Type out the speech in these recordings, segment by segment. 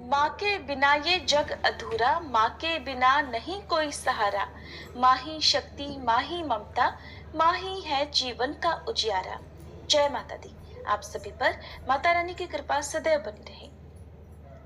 माँ के बिना ये जग अधूरा, माँ के बिना नहीं कोई सहारा। माँ ही शक्ति, माँ ही ममता, माँ ही है जीवन का उजियारा। जय माता दी। आप सभी पर माता रानी की कृपा सदैव बनी रहे।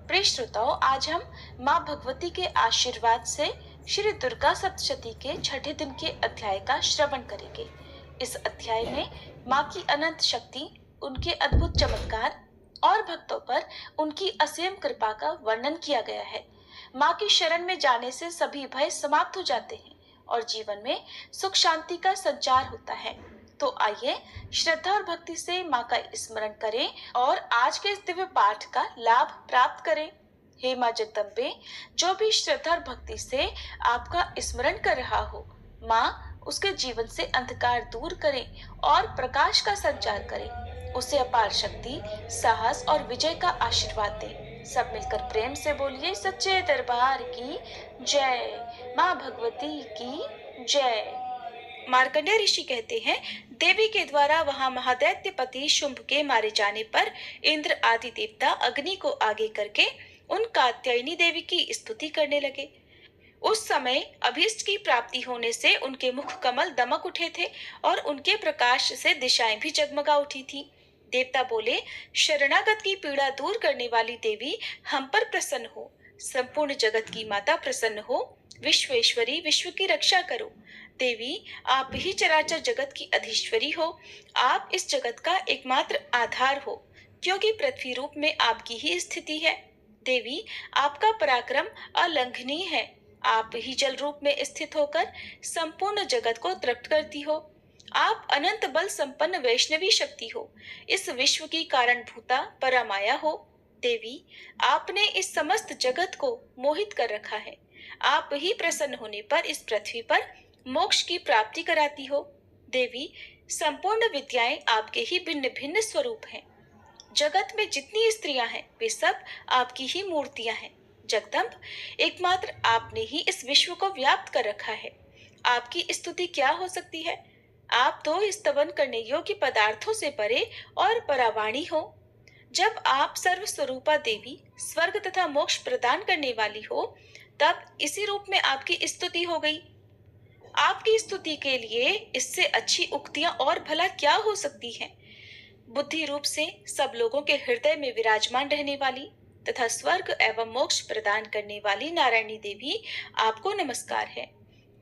प्रिय श्रोताओं, आज हम माँ भगवती के आशीर्वाद से श्री दुर्गा सप्तशती के छठे दिन के अध्याय का श्रवण करेंगे। इस अध्याय में माँ की अनंत शक्ति, उनके अद्भुत चमत्कार और भक्तों पर उनकी असीम कृपा का वर्णन किया गया है। माँ की शरण में जाने से सभी भय समाप्त हो जाते हैं और जीवन में सुख शांति का संचार होता है। तो आइए श्रद्धा और भक्ति से माँ का स्मरण करें और आज के इस दिव्य पाठ का लाभ प्राप्त करें। हे माँ जगदम्बे, जो भी श्रद्धा और भक्ति से आपका स्मरण कर रहा हो, माँ उसके जीवन से अंधकार दूर करें और प्रकाश का संचार करें। उसे अपार शक्ति, साहस और विजय का आशीर्वाद दें। सब मिलकर प्रेम से बोलिए, सच्चे दरबार की जय, माँ भगवती की जय। मार्कंडेय ऋषि कहते हैं, देवी के द्वारा वहां महादैत्यपति शुंभ के मारे जाने पर इंद्र आदि देवता अग्नि को आगे करके उन कात्यायनी देवी की स्तुति करने लगे। उस समय अभीष्ट की प्राप्ति होने से उनके मुख कमल दमक उठे थे और उनके प्रकाश से दिशाएं भी जगमगा उठी थी। देवता बोले, शरणागत की पीड़ा दूर करने वाली देवी हम पर प्रसन्न हो। संपूर्ण जगत की माता प्रसन्न हो। विश्वेश्वरी, विश्व की रक्षा करो। देवी, आप ही चराचर जगत की अधीश्वरी हो। आप इस जगत का एकमात्र आधार हो, क्योंकि पृथ्वी रूप में आपकी ही स्थिति है। देवी, आपका पराक्रम अलंघनीय है। आप ही जल रूप में स्थित होकर संपूर्ण जगत को तृप्त करती हो। आप अनंत बल संपन्न वैष्णवी शक्ति हो। इस विश्व की कारणभूता परामाया हो। देवी, आपने इस समस्त जगत को मोहित कर रखा है। आप ही प्रसन्न होने पर इस पृथ्वी पर मोक्ष की प्राप्ति कराती हो। देवी, संपूर्ण विद्याएं आपके ही भिन्न भिन्न स्वरूप हैं। जगत में जितनी स्त्रियां हैं वे सब आपकी ही मूर्तियां हैं। जगदम्ब, एकमात्र आपने ही इस विश्व को व्याप्त कर रखा है। आपकी स्तुति क्या हो सकती है? आप तो स्तवन करने योग्य पदार्थों से परे और परावाणी हो। जब आप सर्वस्वरूपा देवी, स्वर्ग तथा मोक्ष प्रदान करने वाली हो, तब इसी रूप में आपकी स्तुति हो गई। आपकी स्तुति के लिए इससे अच्छी उक्तियां और भला क्या हो सकती हैं? बुद्धि रूप से सब लोगों के हृदय में विराजमान रहने वाली तथा स्वर्ग एवं मोक्ष प्रदान करने वाली नारायणी देवी, आपको नमस्कार है।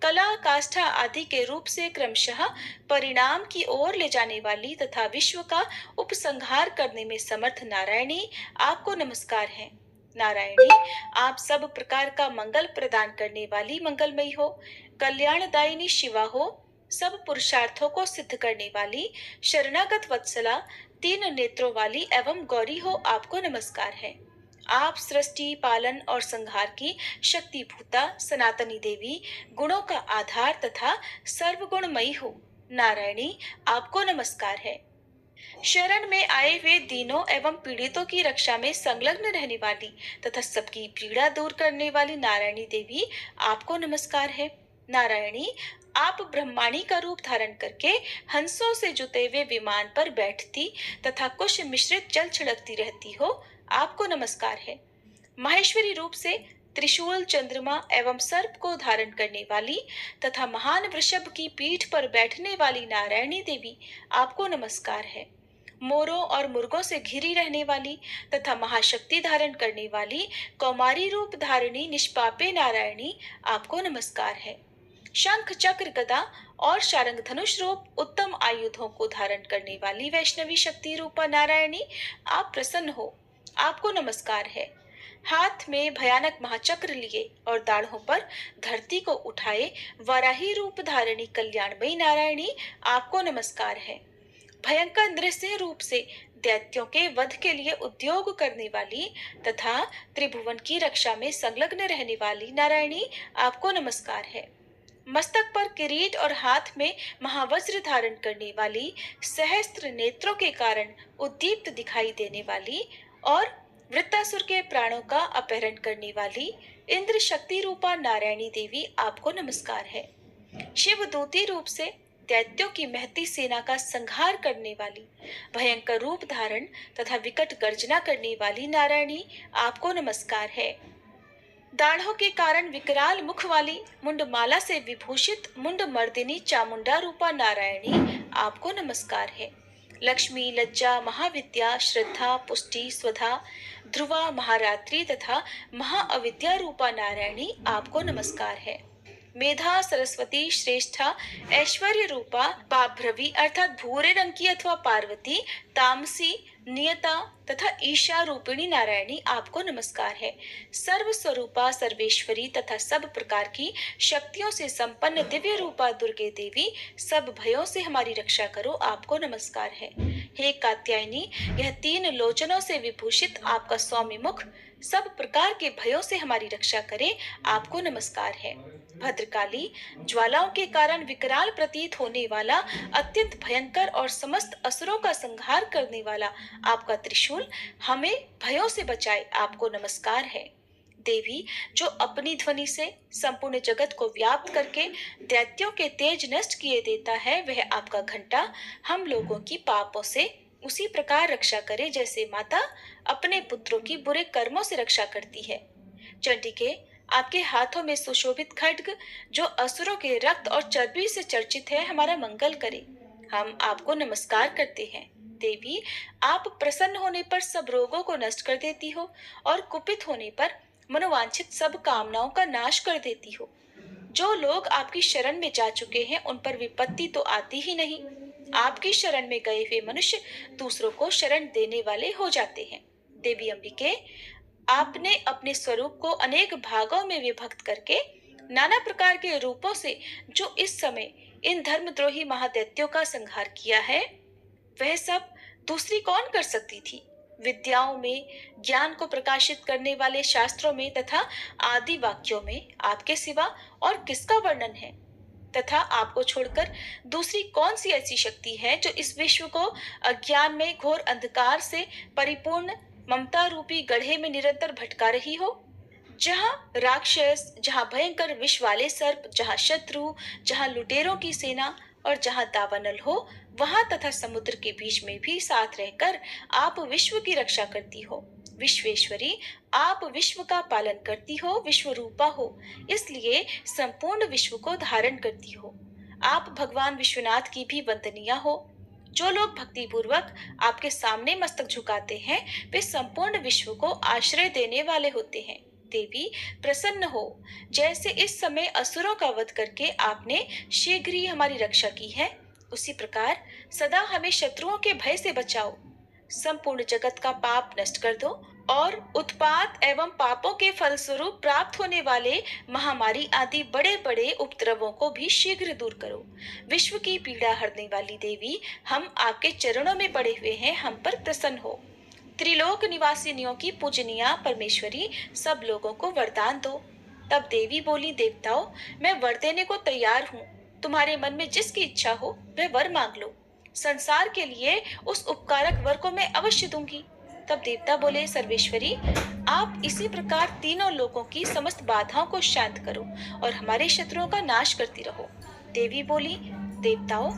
कला, काष्ठा आदि के रूप से क्रमशः परिणाम की ओर ले जाने वाली तथा विश्व का उपसंहार करने में समर्थ नारायणी, आपको नमस्कार है। नारायणी, आप सब प्रकार का मंगल प्रदान करने वाली मंगलमयी हो। कल्याणदायिनी शिवा हो। सब पुरुषार्थों को सिद्ध करने वाली शरणागत वत्सला, तीन नेत्रों वाली एवं गौरी हो, आपको नमस्कार है। आप सृष्टि, पालन और संहार की शक्तिभूता सनातनी देवी, गुणों का आधार तथा सर्वगुणमयी हो। नारायणी, आपको नमस्कार है। शरण में आए हुए दीनों एवं पीड़ितों की रक्षा में संलग्न रहने वाली तथा सबकी पीड़ा दूर करने वाली नारायणी देवी, आपको नमस्कार है। नारायणी, आप ब्रह्माणी का रूप धारण करके हंसों से जुते हुए विमान पर बैठती तथा कुश मिश्रित जल छिड़कती रहती हो, आपको नमस्कार है। माहेश्वरी रूप से त्रिशूल, चंद्रमा एवं सर्प को धारण करने वाली तथा महान वृषभ की पीठ पर बैठने वाली नारायणी देवी, आपको नमस्कार है। मोरों और मुर्गों से घिरी रहने वाली तथा महाशक्ति धारण करने वाली कौमारी रूप धारिणी निष्पापे नारायणी, आपको नमस्कार है। शंख, चक्र, गदा और शारंग धनुष रूप उत्तम आयुधों को धारण करने वाली वैष्णवी शक्ति रूपा नारायणी, आप प्रसन्न हो, आपको नमस्कार है। हाथ में भयानक महाचक्र लिए और दाढ़ों पर धरती को उठाए वराही रूप धारिणी कल्याणमयी नारायणी, आपको नमस्कार है। भयंकर नृसिंह रूप से दैत्यों के वध के लिए उद्योग करने वाली तथा त्रिभुवन की रक्षा में संलग्न रहने वाली नारायणी, आपको नमस्कार है। मस्तक पर किरीट और हाथ में महावज्र धारण करने वाली, सहस्त्र नेत्रों के कारण उद्दीप्त दिखाई देने वाली और वृत्तासुर के प्राणों का अपहरण करने वाली इंद्र शक्ति रूपा नारायणी देवी, आपको नमस्कार है। शिव दूती रूप से दैत्यों की महती सेना का संहार करने वाली, भयंकर रूप धारण तथा विकट गर्जना करने वाली नारायणी आपको नमस्कार है। दाढ़ों के कारण विकराल मुख वाली, मुंडमाला से विभूषित मुंड मर्दिनी चामुंडा रूपा नारायणी आपको नमस्कार है। लक्ष्मी, लज्जा, महाविद्या, श्रद्धा, पुष्टि, स्वधा, ध्रुवा, महारात्रि तथा महाअविद्या रूपा नारायणी आपको नमस्कार है। मेधा, सरस्वती, श्रेष्ठा, ऐश्वर्य रूपा बाभ्रवी अर्थात भूरे रंग की अथवा पार्वती, तामसी, नियता तथा ईशा रूपिणी नारायणी आपको नमस्कार है। सर्व स्वरूपा, सर्वेश्वरी तथा सब प्रकार की शक्तियों से संपन्न दिव्य रूपा दुर्गे देवी, सब भयों से हमारी रक्षा करो, आपको नमस्कार है। हे कात्यायनी, यह तीन लोचनों से विभूषित आपका सौम्य मुख सब प्रकार के भयों से हमारी रक्षा करे, आपको नमस्कार है। भद्रकाली, ज्वालाओं के कारण विकराल प्रतीत होने वाला, अत्यंत भयंकर और समस्त असुरों का संहार करने वाला आपका त्रिशूल हमें भयों से बचाए, आपको नमस्कार है। देवी, जो अपनी ध्वनि से संपूर्ण जगत को व्याप्त करके दैत्यों के तेज नष्ट किए देता है, वह आपका घंटा हम लोगों की पापों से उसी प्रकार रक्षा करे जैसे माता अपने पुत्रों की बुरे कर्मों से रक्षा करती है। चंडिके, आपके हाथों में सुशोभित खड्ग जो असुरों के रक्त और चर्बी से चर्चित है, हमारा मंगल करे, हम आपको नमस्कार करते हैं। देवी, आप प्रसन्न होने पर सब रोगों को नष्ट कर देती हो और कुपित होने पर मनोवांछित सब कामनाओं का नाश कर देती हो। जो लोग आपकी शरण में जा चुके हैं उन पर विपत्ति तो आती ही नहीं। आपकी शरण में गए हुए मनुष्य दूसरों को शरण देने वाले हो जाते हैं। देवी अंबिके, आपने अपने स्वरूप को अनेक भागों में विभक्त करके नाना प्रकार के रूपों से जो इस समय इन धर्मद्रोही महादैत्यों का संहार किया है, वह सब दूसरी कौन कर सकती थी। विद्याओं में, ज्ञान को प्रकाशित करने वाले शास्त्रों में तथा आदि वाक्यों में आपके सिवा और किसका वर्णन है, तथा आपको छोड़कर दूसरी कौन सी ऐसी शक्ति है जो इस विश्व को अज्ञान में घोर अंधकार से परिपूर्ण ममता रूपी गड्ढे में निरंतर भटका रही हो। जहाँ राक्षस, जहाँ भयंकर विष वाले सर्प, जहाँ शत्रु, जहाँ लुटेरों की सेना और जहाँ दावानल हो, वहां तथा समुद्र के बीच में भी साथ रहकर आप विश्व की रक्षा करती हो। विश्वेश्वरी, आप विश्व का पालन करती हो, विश्व रूपा हो, इसलिए संपूर्ण विश्व को धारण करती हो। आप भगवान विश्वनाथ की भी वंदनीय हो। जो लोग भक्ति पूर्वक आपके सामने मस्तक झुकाते हैं, वे संपूर्ण विश्व को आश्रय देने वाले होते हैं। देवी, प्रसन्न हो। जैसे इस समय असुरों का वध करके आपने शीघ्र ही हमारी रक्षा की है, उसी प्रकार सदा हमें शत्रुओं के भय से बचाओ। संपूर्ण जगत का पाप नष्ट कर दो और उत्पात एवं पापों के फलस्वरूप प्राप्त होने वाले महामारी आदि बड़े बड़े उपद्रवों को भी शीघ्र दूर करो। विश्व की पीड़ा हरने वाली देवी, हम आपके चरणों में पड़े हुए हैं, हम पर प्रसन्न हो। त्रिलोक निवासिनियों की पूजनीय परमेश्वरी, सब लोगों को वरदान दो। तब देवी बोली, देवताओं, मैं वर देने को तैयार हूँ। तुम्हारे मन में जिसकी इच्छा हो वह वर मांग लो। संसार के लिए उस उपकारक वर को मैं अवश्य दूंगी। तब देवता बोले, सर्वेश्वरी, आप इसी प्रकार तीनों लोगों की समस्त बाधाओं को शांत करो और हमारे शत्रुओं का नाश करती रहो। देवी बोली, देवताओं,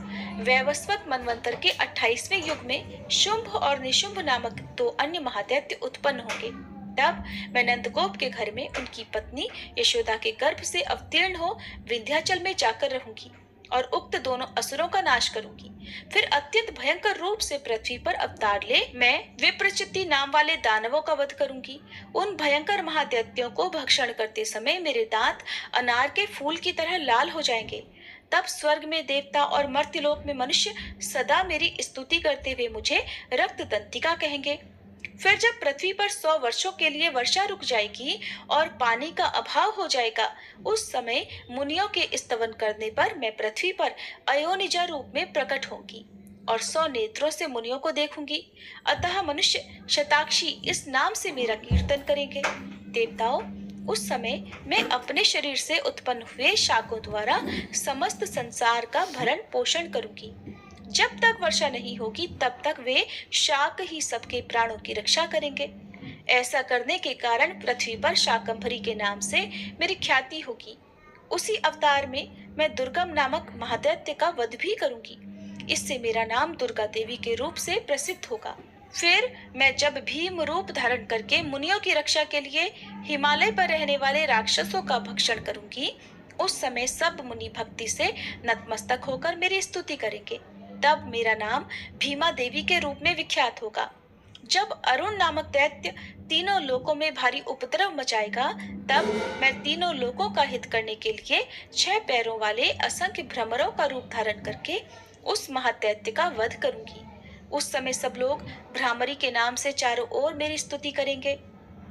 वैवस्वत मनवंतर के 28वें युग में शुंभ और निशुंभ नामक 2 अन्य महादैत्य उत्पन्न होंगे। तब मैं नंदगोप के घर में उनकी पत्नी यशोदा के गर्भ से अवतीर्ण हो विंध्याचल में जाकर रहूंगी और उक्त दोनों असुरों का नाश करूंगी। फिर अत्यंत भयंकर रूप से पृथ्वी पर अवतार ले मैं विप्रचित्ति नाम वाले दानवों का वध करूंगी। उन भयंकर महादैत्यों को भक्षण करते समय मेरे दांत अनार के फूल की तरह लाल हो जाएंगे। तब स्वर्ग में देवता और मर्त्यलोक में मनुष्य सदा मेरी स्तुति करते हुए मुझे रक्त दंतिका कहेंगे। फिर जब पृथ्वी पर 100 वर्षों के लिए वर्षा रुक जाएगी और पानी का अभाव हो जाएगा, उस समय मुनियों के स्तवन करने पर मैं पृथ्वी पर अयोनिजा रूप में प्रकट होंगी और 100 नेत्रों से मुनियों को देखूंगी। अतः मनुष्य शताक्षी इस नाम से मेरा कीर्तन करेंगे। देवताओं, उस समय मैं अपने शरीर से उत्पन्न हुए शाकों द्वारा समस्त संसार का भरण पोषण करूंगी। जब तक वर्षा नहीं होगी तब तक वे शाक ही सबके प्राणों की रक्षा करेंगे। ऐसा करने के कारण पृथ्वी पर शाकंभरी के नाम से मेरी ख्याति होगी। उसी अवतार में मैं दुर्गम नामक महादैत्य का वध भी करूंगी। इससे मेरा नाम दुर्गा देवी के रूप से प्रसिद्ध होगा। फिर मैं जब भीम रूप धारण करके मुनियों की रक्षा के लिए हिमालय पर रहने वाले राक्षसों का भक्षण करूंगी, उस समय सब मुनि भक्ति से नतमस्तक होकर मेरी स्तुति करेंगे। तब मेरा नाम भीमा देवी के रूप में विख्यात होगा। जब अरुण नामक दैत्य तीनों लोकों में भारी उपद्रव मचाएगा, तब मैं तीनों लोकों का हित करने के लिए 6 पैरों वाले असंख्य भ्रमरों का रूप धारण करके उस महादैत्य का वध करूंगी। उस समय सब लोग भ्रामरी के नाम से चारों ओर मेरी स्तुति करेंगे।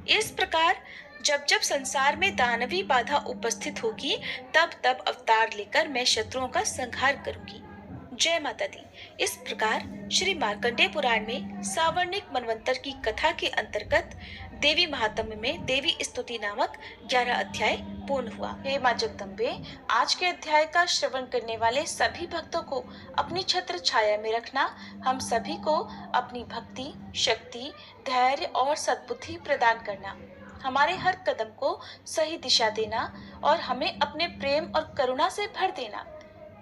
इस प्रकार जब जब संसार में दानवी बाधा उपस्थित होगी, तब तब अवतार लेकर मैं शत्रुओं का संहार करूंगी। जय माता दी। इस प्रकार श्री मार्कंडेय पुराण में सावर्णिक मनवंतर की कथा के अंतर्गत देवी महात्म्य में देवी स्तुति नामक 11 अध्याय पूर्ण हुआ। हे माँ जगदम्बे, आज के अध्याय का श्रवण करने वाले सभी भक्तों को अपनी छत्र छाया में रखना, हम सभी को अपनी भक्ति, शक्ति, धैर्य और सद्बुद्धि प्रदान करना, हमारे हर कदम को सही दिशा देना और हमें अपने प्रेम और करुणा से भर देना।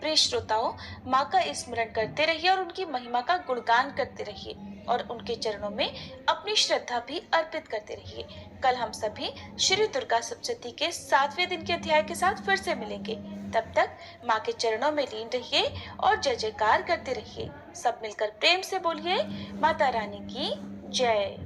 प्रिय श्रोताओं, माँ का स्मरण करते रहिए और उनकी महिमा का गुणगान करते रहिए और उनके चरणों में अपनी श्रद्धा भी अर्पित करते रहिए। कल हम सभी श्री दुर्गा सप्तशती के 7वें दिन के अध्याय के साथ फिर से मिलेंगे। तब तक माँ के चरणों में लीन रहिए और जय जयकार करते रहिए। सब मिलकर प्रेम से बोलिए, माता रानी की जय।